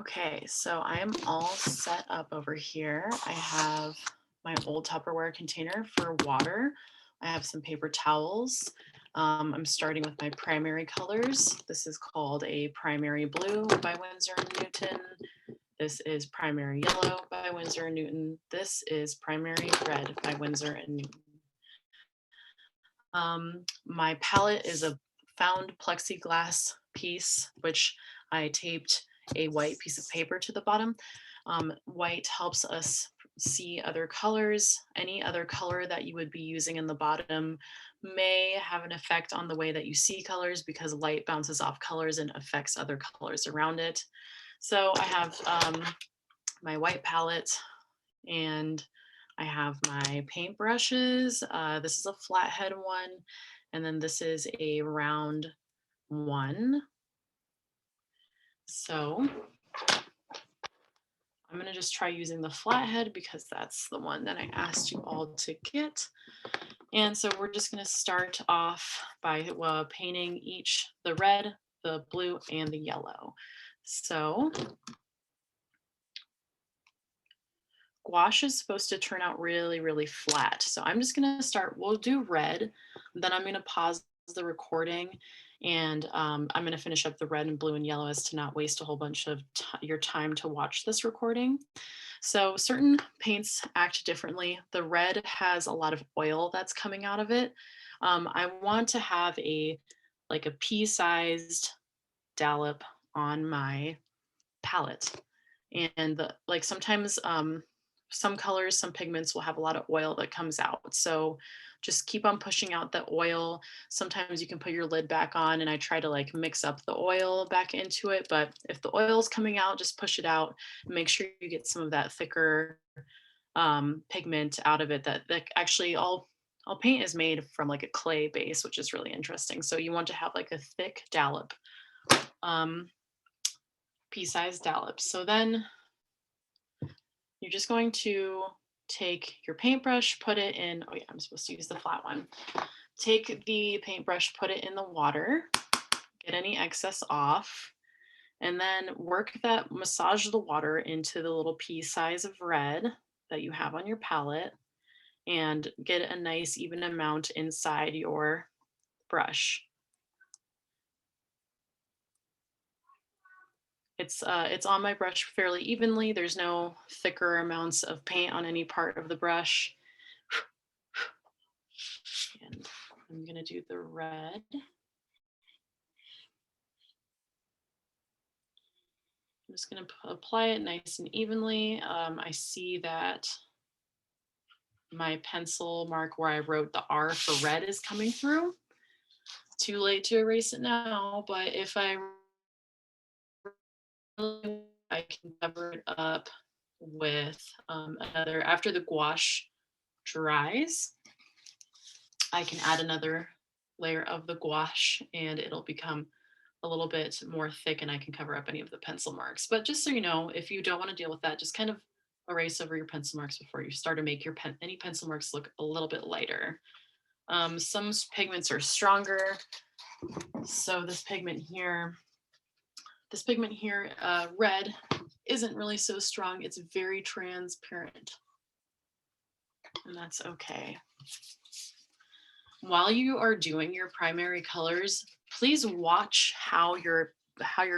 Okay, so I am all set up over here. I have my old Tupperware container for water. I have some paper towels. I'm starting with my primary colors. This is called a primary blue by Winsor and Newton. This is primary yellow by Winsor and Newton. This is primary red by Winsor and Newton. My palette is a found plexiglass piece, which I taped a white piece of paper to the bottom. White helps us see other colors. Any other color that you would be using in the bottom may have an effect on the way that you see colors because light bounces off colors and affects other colors around it. So I have my white palette and I have my paint brushes. This is a flathead one, and then this is a round one. So I'm gonna just try using the flathead because that's the one that I asked you all to get. And so we're just gonna start off by painting each, the red, the blue, and the yellow. So gouache is supposed to turn out really, really flat. So I'm just gonna start, we'll do red, then I'm gonna pause the recording and I'm gonna finish up the red and blue and yellow as to not waste a whole bunch of your time to watch this recording. So certain paints act differently. The red has a lot of oil that's coming out of it. I want to have like a pea-sized dollop on my palette. And like sometimes some colors, some pigments will have a lot of oil that comes out. So just keep on pushing out the oil. Sometimes you can put your lid back on and I try to like mix up the oil back into it. But if the oil is coming out, just push it out. Make sure you get some of that thicker pigment out of it that actually all paint is made from like a clay base, which is really interesting. So you want to have like a thick dollop, pea-sized dollop. So then you're just going to take your paintbrush, put it in, oh yeah, I'm supposed to use the flat one. Take the paintbrush, put it in the water, get any excess off, and then massage the water into the little pea size of red that you have on your palette and get a nice even amount inside your brush. It's on my brush fairly evenly. There's no thicker amounts of paint on any part of the brush. And I'm gonna do the red. I'm just gonna apply it nice and evenly. I see that my pencil mark where I wrote the R for red is coming through. It's too late to erase it now, but if I can cover it up with another, after the gouache dries, I can add another layer of the gouache and it'll become a little bit more thick and I can cover up any of the pencil marks. But just so you know, if you don't want to deal with that, just kind of erase over your pencil marks before you start to make your any pencil marks look a little bit lighter. Some pigments are stronger. So this pigment here, red, isn't really so strong. It's very transparent, and that's okay. While you are doing your primary colors, please watch how your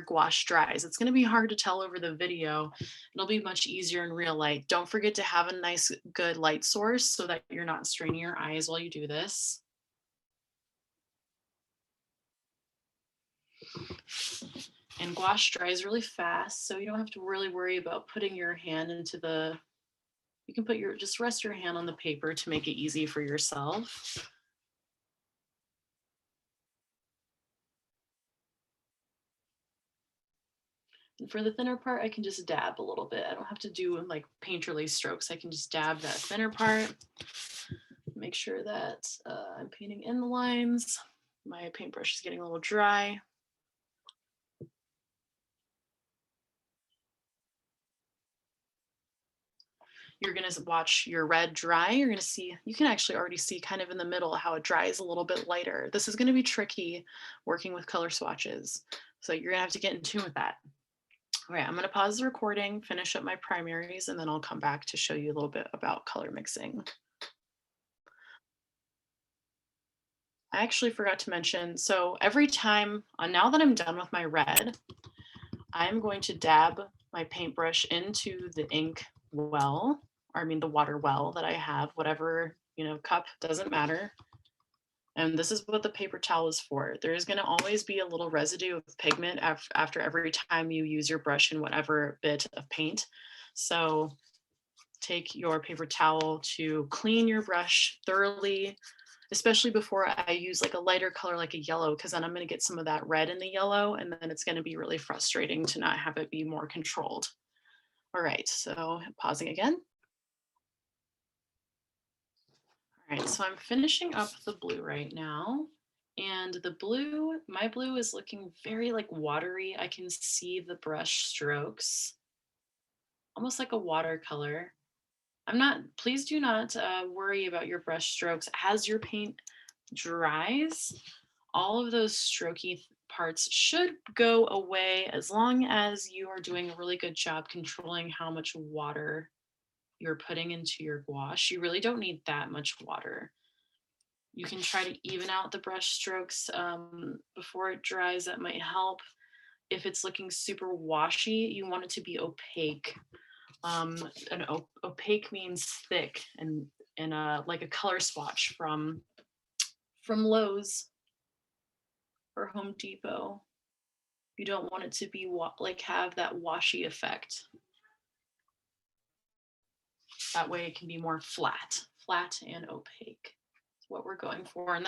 gouache dries. It's going to be hard to tell over the video. It'll be much easier in real light. Don't forget to have a nice, good light source so that you're not straining your eyes while you do this. And gouache dries really fast, so you don't have to really worry about putting your hand into the, you can just rest your hand on the paper to make it easy for yourself. And for the thinner part, I can just dab a little bit. I don't have to do like painterly strokes. I can just dab that thinner part. Make sure that I'm painting in the lines. My paintbrush is getting a little dry. You're gonna watch your red dry. You're gonna see, you can actually already see kind of in the middle how it dries a little bit lighter. This is gonna be tricky working with color swatches. So you're gonna have to get in tune with that. All right, I'm going to pause the recording, finish up my primaries, and then I'll come back to show you a little bit about color mixing. I actually forgot to mention, so every time, now that I'm done with my red, I'm going to dab my paintbrush into the ink well, or I mean the water well that I have, whatever, cup, doesn't matter. And this is what the paper towel is for. There is going to always be a little residue of pigment after every time you use your brush in whatever bit of paint. So take your paper towel to clean your brush thoroughly, especially before I use like a lighter color like a yellow, because then I'm going to get some of that red in the yellow, and then it's going to be really frustrating to not have it be more controlled. All right, so pausing again. All right, so I'm finishing up the blue right now. And the blue, my blue is looking very like watery. I can see the brush strokes, almost like a watercolor. Please do not worry about your brush strokes. As your paint dries, all of those strokey parts should go away as long as you are doing a really good job controlling how much water you're putting into your gouache. You really don't need that much water. You can try to even out the brush strokes before it dries. That might help. If it's looking super washy, you want it to be opaque. Opaque means thick and like a color swatch from Lowe's or Home Depot. You don't want it to be like have that washy effect. That way it can be more flat and opaque. That's what we're going for. And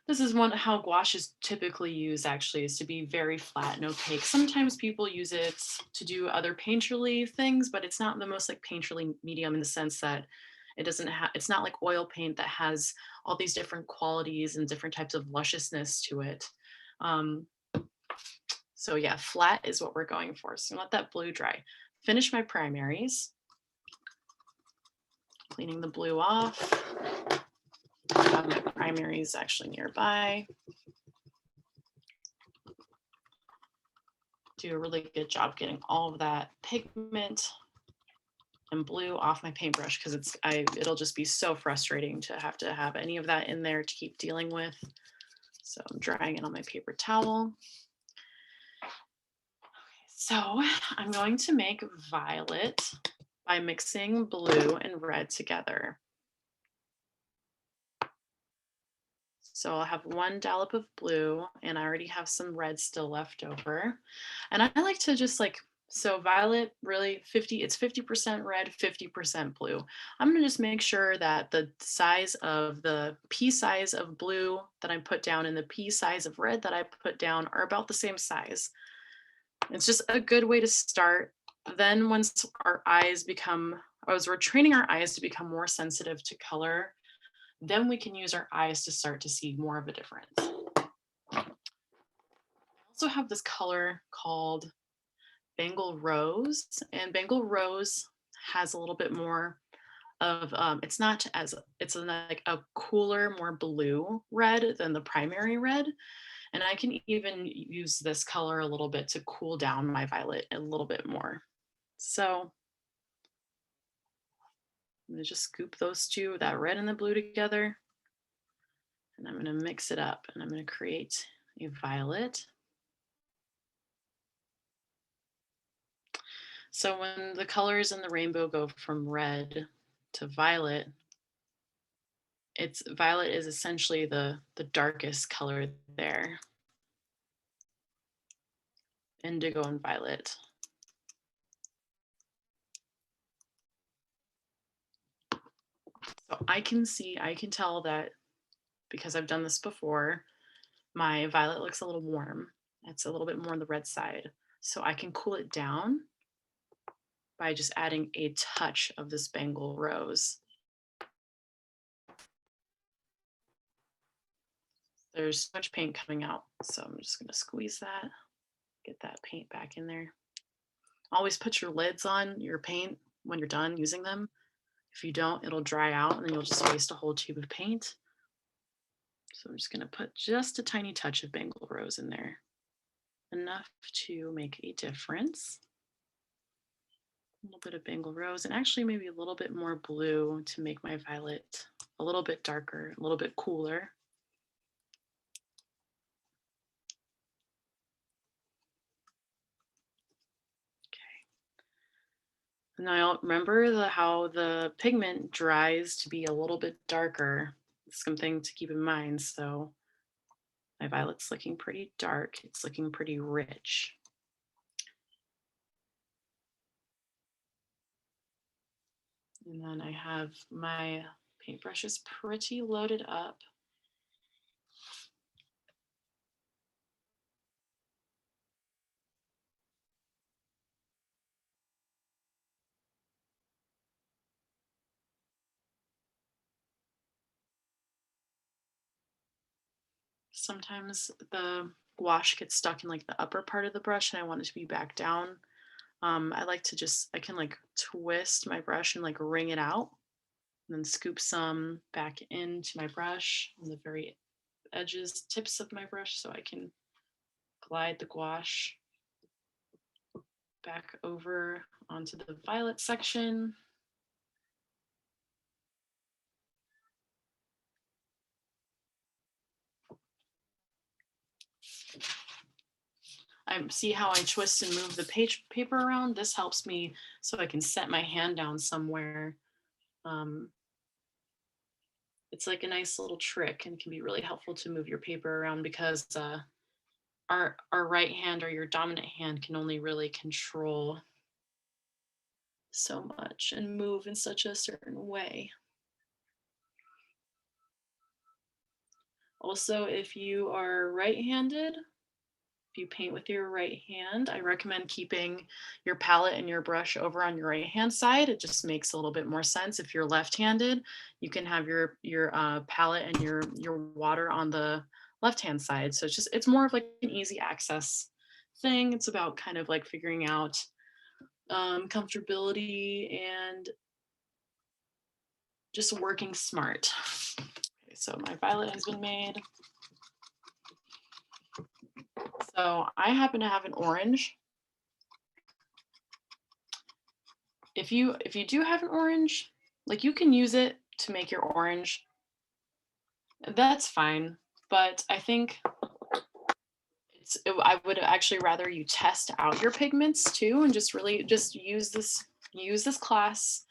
this is how gouache is typically used, actually, is to be very flat and opaque. Sometimes people use it to do other painterly things, but it's not the most like painterly medium in the sense that it's not like oil paint that has all these different qualities and different types of lusciousness to it. So yeah, flat is what we're going for. So let that blue dry. Finish my primaries. Cleaning the blue off. I have my primaries actually nearby. Do a really good job getting all of that pigment and blue off my paintbrush, because it'll just be so frustrating to have any of that in there to keep dealing with. So I'm drying it on my paper towel. So I'm going to make violet by mixing blue and red together. So I'll have one dollop of blue, and I already have some red still left over. And I like to just so violet, really it's 50% red, 50% blue. I'm gonna just make sure that the size of the pea size of blue that I put down and the pea size of red that I put down are about the same size. It's just a good way to start. Then once we're training our eyes to become more sensitive to color, then we can use our eyes to start to see more of a difference. I also have this color called Bangle Rose, and Bangle Rose has a little bit more of, it's like a cooler, more blue red than the primary red. And I can even use this color a little bit to cool down my violet a little bit more. So I'm gonna just scoop those two, that red and the blue together. And I'm gonna mix it up, and I'm gonna create a violet. So when the colors in the rainbow go from red to violet, violet is essentially the darkest color there. Indigo and violet. So I can tell that because I've done this before, my violet looks a little warm. It's a little bit more on the red side. So I can cool it down by just adding a touch of this Bangle Rose. There's so much paint coming out, so I'm just gonna squeeze that, get that paint back in there. Always put your lids on your paint when you're done using them. If you don't, it'll dry out and then you'll just waste a whole tube of paint. So I'm just gonna put just a tiny touch of Bangle Rose in there. enough to make a difference. A little bit of Bangle Rose, and actually maybe a little bit more blue to make my violet a little bit darker, a little bit cooler. And now remember how the pigment dries to be a little bit darker. It's something to keep in mind. So my violet's looking pretty dark. It's looking pretty rich. And then I have my paintbrushes pretty loaded up. Sometimes the gouache gets stuck in like the upper part of the brush and I want it to be back down. I like to I can like twist my brush and like wring it out and then scoop some back into my brush on the very edges, tips of my brush so I can glide the gouache back over onto the violet section. I see how I twist and move the paper around. This helps me so I can set my hand down somewhere. It's like a nice little trick and can be really helpful to move your paper around because our right hand or your dominant hand can only really control so much and move in such a certain way. Also, if you are right-handed, if you paint with your right hand, I recommend keeping your palette and your brush over on your right hand side. It just makes a little bit more sense. If you're left-handed, you can have your palette and your water on the left-hand side. So it's more of like an easy access thing. It's about kind of like figuring out comfortability and just working smart. Okay, so my violet has been made. So I happen to have an orange. If you do have an orange, like you can use it to make your orange. That's fine, but I think I would actually rather you test out your pigments too and just really just use this class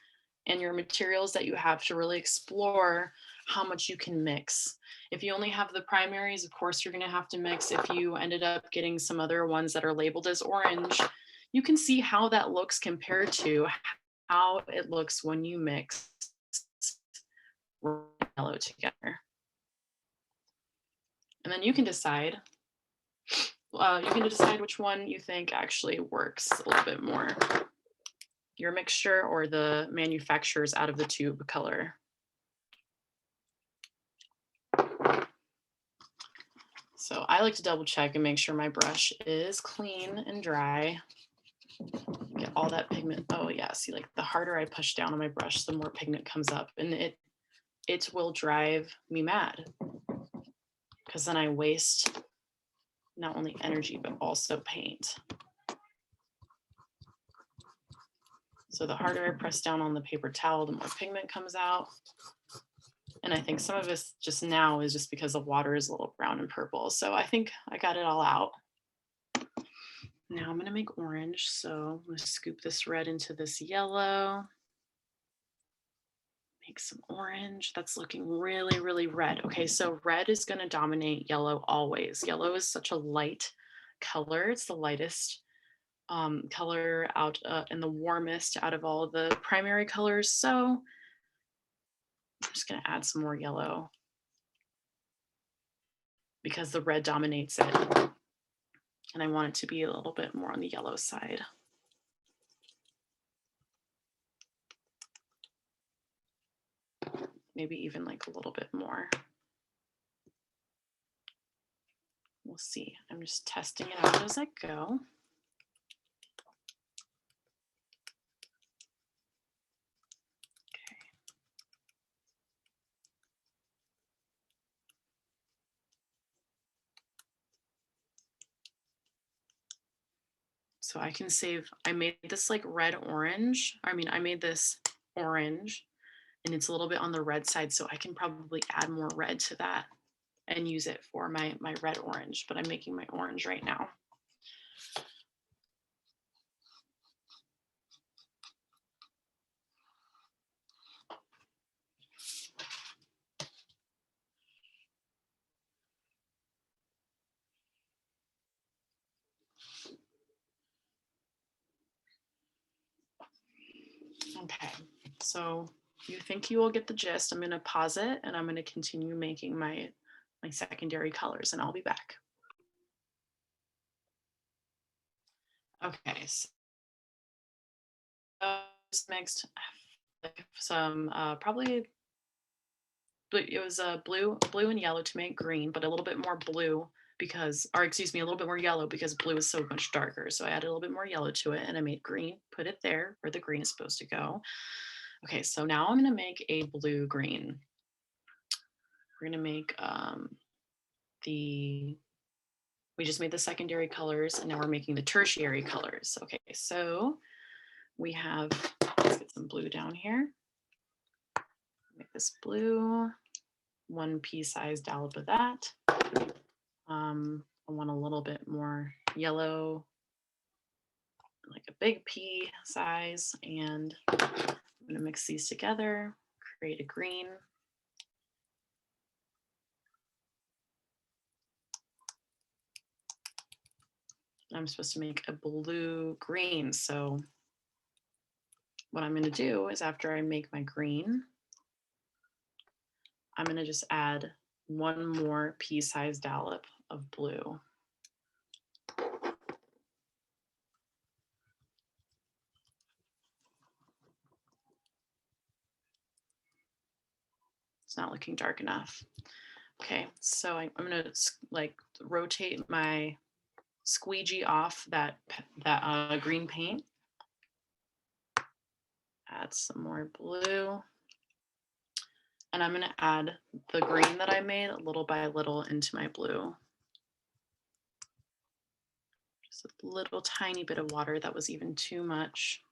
and your materials that you have to really explore how much you can mix. If you only have the primaries, of course, you're going to have to mix. If you ended up getting some other ones that are labeled as orange, you can see how that looks compared to how it looks when you mix red and yellow together. And then you can decide which one you think actually works a little bit more, your mixture or the manufacturer's out of the tube color. So I like to double check and make sure my brush is clean and dry. Get all that pigment. Oh yeah, see, like the harder I push down on my brush, the more pigment comes up, and it will drive me mad because then I waste not only energy but also paint. So the harder I press down on the paper towel, the more pigment comes out. And I think some of this just now is just because the water is a little brown and purple. So I think I got it all out. Now I'm gonna make orange. So I'm gonna scoop this red into this yellow. Make some orange. That's looking really, really red. Okay, so red is gonna dominate yellow always. Yellow is such a light color. It's the lightest color out and the warmest out of all the primary colors. So I'm just gonna add some more yellow because the red dominates it. And I want it to be a little bit more on the yellow side. Maybe even like a little bit more. We'll see. I'm just testing it out as I go. So I can save, I made this like red orange. I made this orange and it's a little bit on the red side. So I can probably add more red to that and use it for my red orange, but I'm making my orange right now. Okay, so you think you will get the gist. I'm going to pause it and I'm going to continue making my secondary colors and I'll be back. Okay, so just mixed some probably it was blue and yellow to make green, but a little bit more blue because, or excuse me, a little bit more yellow because blue is so much darker. So I added a little bit more yellow to it and I made green, put it there where the green is supposed to go. Okay, so now I'm gonna make a blue green. We're gonna make we just made the secondary colors and now we're making the tertiary colors. Okay, so we have, let's get some blue down here. Make this blue, 1 pea-sized dollop of that. I want a little bit more yellow, like a big pea size, and I'm gonna mix these together, create a green. I'm supposed to make a blue green. So what I'm gonna do is after I make my green, I'm gonna just add 1 more pea-sized dollop of blue. It's not looking dark enough. Okay, so I'm gonna like rotate my squeegee off that green paint. Add some more blue. And I'm gonna add the green that I made little by little into my blue. Just a little tiny bit of water, that was even too much.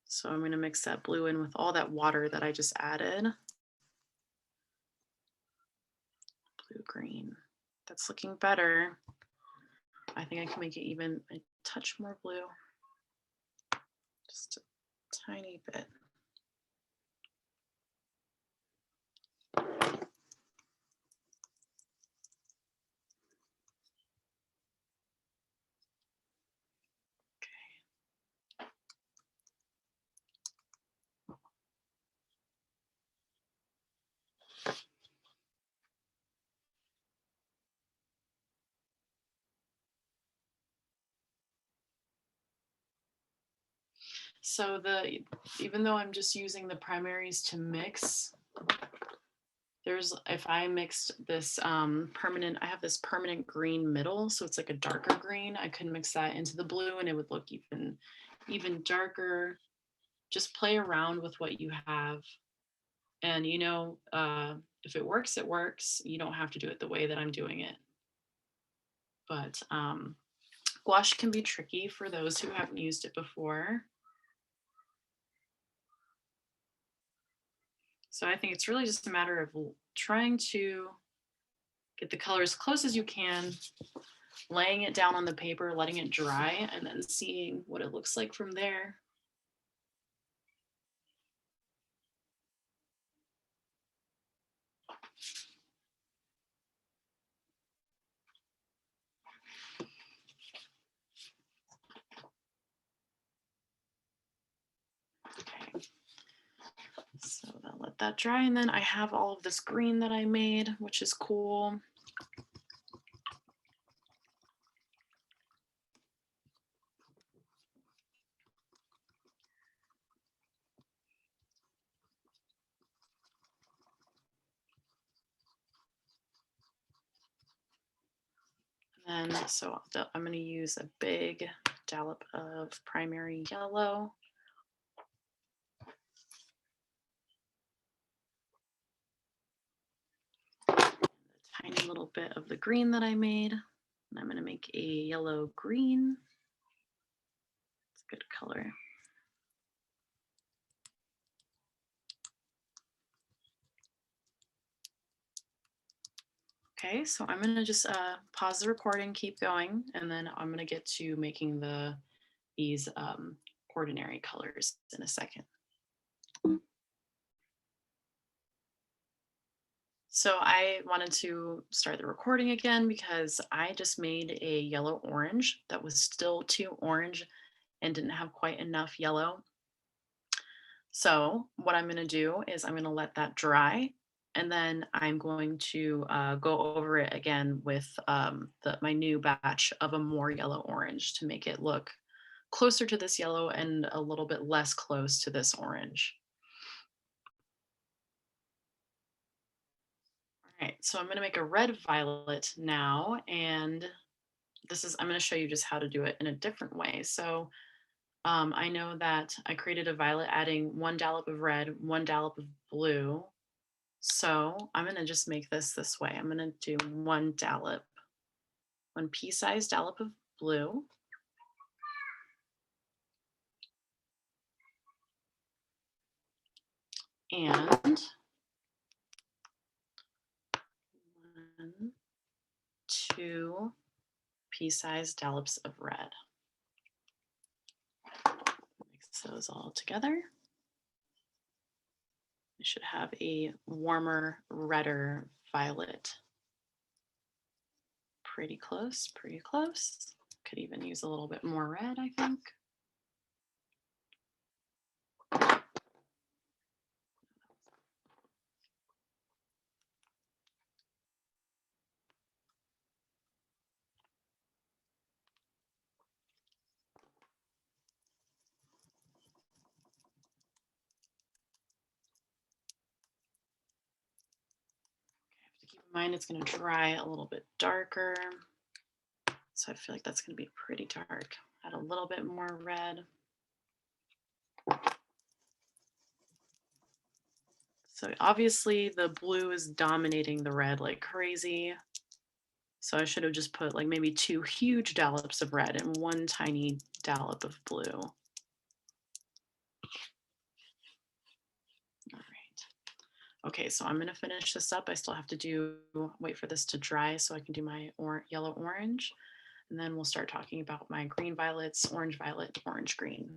So I'm gonna mix that blue in with all that water that I just added. Blue, green, that's looking better. I think I can make it even a touch more blue. Just a tiny bit. So even though I'm just using the primaries to mix, if I mixed this permanent, I have this permanent green middle, so it's like a darker green. I could mix that into the blue and it would look even darker. Just play around with what you have. And if it works, it works. You don't have to do it the way that I'm doing it. But gouache can be tricky for those who haven't used it before. So I think it's really just a matter of trying to get the color as close as you can, laying it down on the paper, letting it dry, and then seeing what it looks like from there. Okay. So I'll let that dry, and then I have all of this green that I made, which is cool. And so I'm going to use a big dollop of primary yellow. A tiny little bit of the green that I made. And I'm going to make a yellow green. It's a good color. Okay, so I'm going to just pause the recording, keep going, and then I'm going to get to making these ordinary colors in a second. So I wanted to start the recording again because I just made a yellow orange that was still too orange and didn't have quite enough yellow. So what I'm going to do is I'm going to let that dry, and then I'm going to go over it again with my new batch of a more yellow orange to make it look closer to this yellow and a little bit less close to this orange. All right, so I'm going to make a red violet now, and I'm going to show you just how to do it in a different way. So I know that I created a violet adding 1 dollop of red, 1 dollop of blue. So I'm going to just make this way. I'm going to do 1 dollop, 1 pea-sized dollop of blue. And 1, 2 pea-sized dollops of red. Mix those all together. We should have a warmer, redder violet. Pretty close, pretty close. Could even use a little bit more red, I think. Keep in mind it's going to dry a little bit darker. So I feel like that's going to be pretty dark. Add a little bit more red. So obviously the blue is dominating the red like crazy. So I should have just put like maybe 2 huge dollops of red and 1 tiny dollop of blue. All right. Okay, so I'm going to finish this up. I still have to wait for this to dry so I can do my yellow orange. And then we'll start talking about my green violets, orange violet, orange green,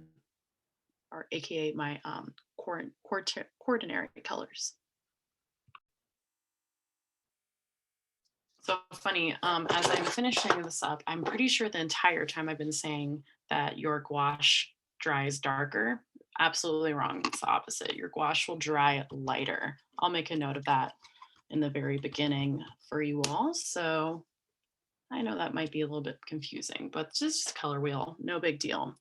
or AKA my coordinary colors. So funny, as I'm finishing this up, I'm pretty sure the entire time I've been saying that your gouache dries darker. Absolutely wrong. It's the opposite. Your gouache will dry lighter. I'll make a note of that in the very beginning for you all. So I know that might be a little bit confusing, but just color wheel, no big deal.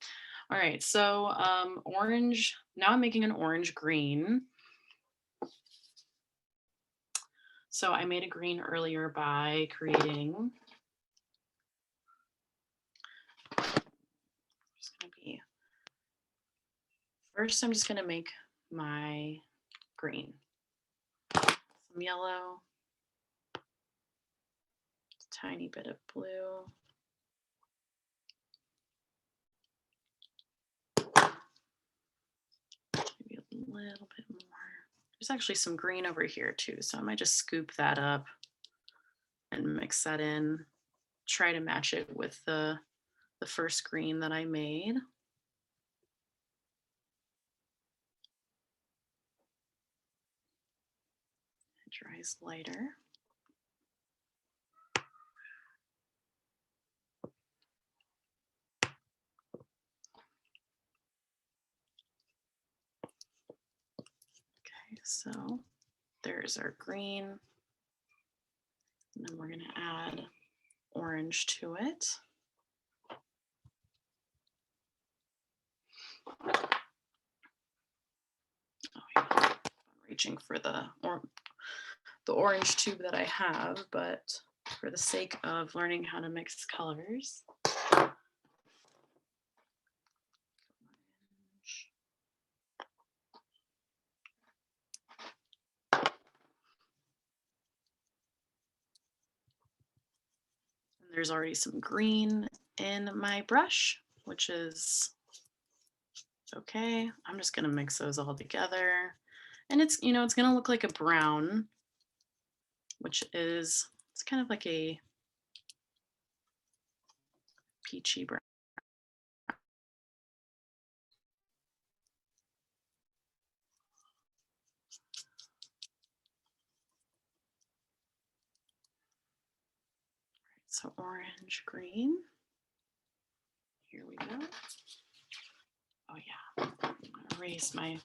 All right, so orange, now I'm making an orange green. So I made a green earlier by creating, first I'm just gonna make my green. Some yellow, tiny bit of blue. Maybe a little bit more. There's actually some green over here too, so I might just scoop that up and mix that in. Try to match it with the first green that I made. It dries lighter. Okay, so there's our green. And then we're going to add orange to it. Oh, yeah. I'm reaching for the orange tube that I have, but for the sake of learning how to mix colors, There's already some green in my brush, which is okay. I'm just gonna mix those all together. And it's, you know, it's gonna look like a brown, which is, it's kind of like a peachy brown. So orange, green. Here we go. Oh yeah, I'm gonna erase my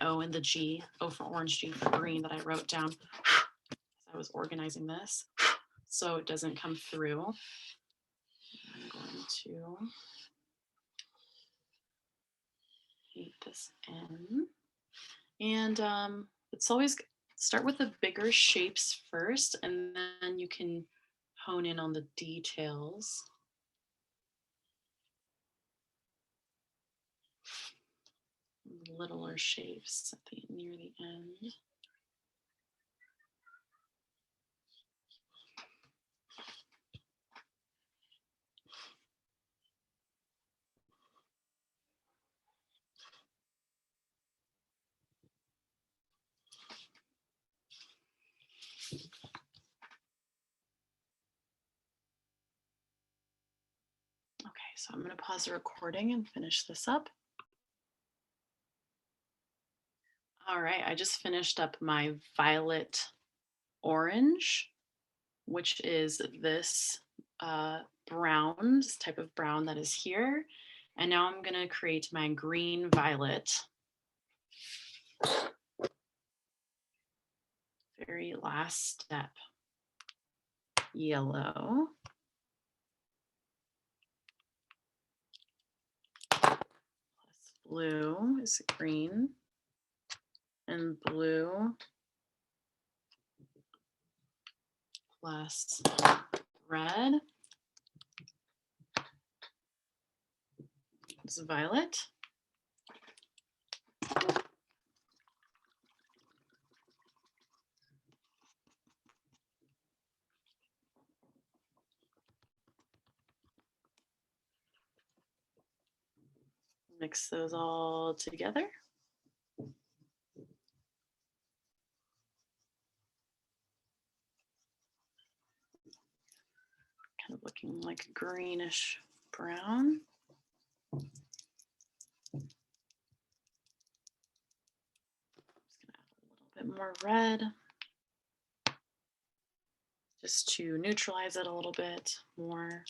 O and the G, O for orange, G for green, that I wrote down as I was organizing this, so it doesn't come through. I'm going to paint this in. And it's always start with the bigger shapes first, and then you can hone in on the details. Littler shapes at the near the end. Okay, so I'm going to pause the recording and finish this up. All right, I just finished up my violet orange, which is this brown, this type of brown that is here. And now I'm going to create my green violet. Very last step. Yellow. Plus blue is green. And blue plus red is violet. Mix those all together. Kind of looking like a greenish brown. Just gonna add a little bit more red, just to neutralize it a little bit more.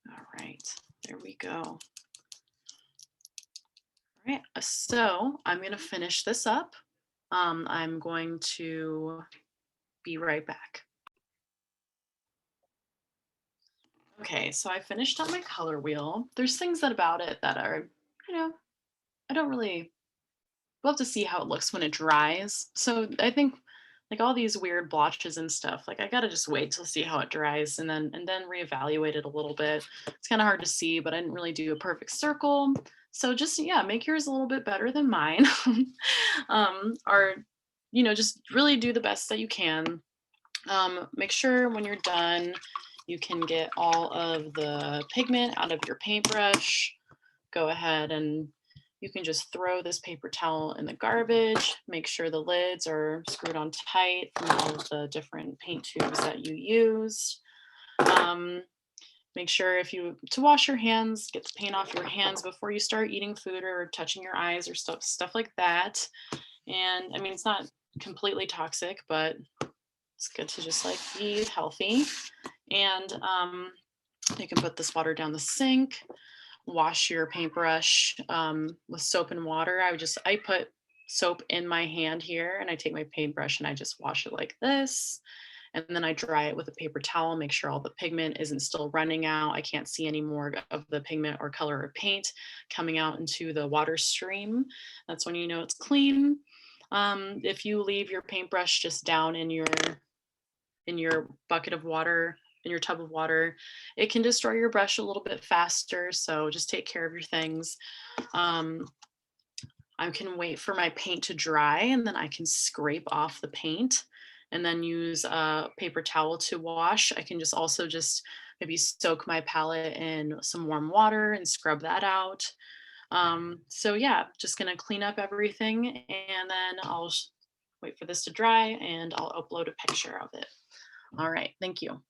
All right, there we go. All right, so I'm going to finish this up. I'm going to be right back. Okay, so I finished up my color wheel. There's things about it that are, you know, I don't really, we'll have to see how it looks when it dries. So I think like all these weird blotches and stuff, like I gotta just wait to see how it dries and then reevaluate it a little bit. It's kind of hard to see, but I didn't really do a perfect circle. So just, yeah, make yours a little bit better than mine. Or, you know, just really do the best that you can. Make sure when you're done, you can get all of the pigment out of your paintbrush. Go ahead and you can just throw this paper towel in the garbage. Make sure the lids are screwed on tight from all of the different paint tubes that you used. Make sure to wash your hands, get the paint off your hands before you start eating food or touching your eyes or stuff like that. And I mean, it's not completely toxic, but it's good to just like be healthy. And you can put this water down the sink, wash your paintbrush with soap and water. I put soap in my hand here and I take my paintbrush and I just wash it like this. And then I dry it with a paper towel, make sure all the pigment isn't still running out. I can't see any more of the pigment or color or paint coming out into the water stream. That's when you know it's clean. If you leave your paintbrush just down in your bucket of water, in your tub of water, it can destroy your brush a little bit faster. So just take care of your things. I can wait for my paint to dry and then I can scrape off the paint and then use a paper towel to wash. I can just also just maybe soak my palette in some warm water and scrub that out. So yeah, just gonna clean up everything and then wait for this to dry and I'll upload a picture of it. All right, thank you.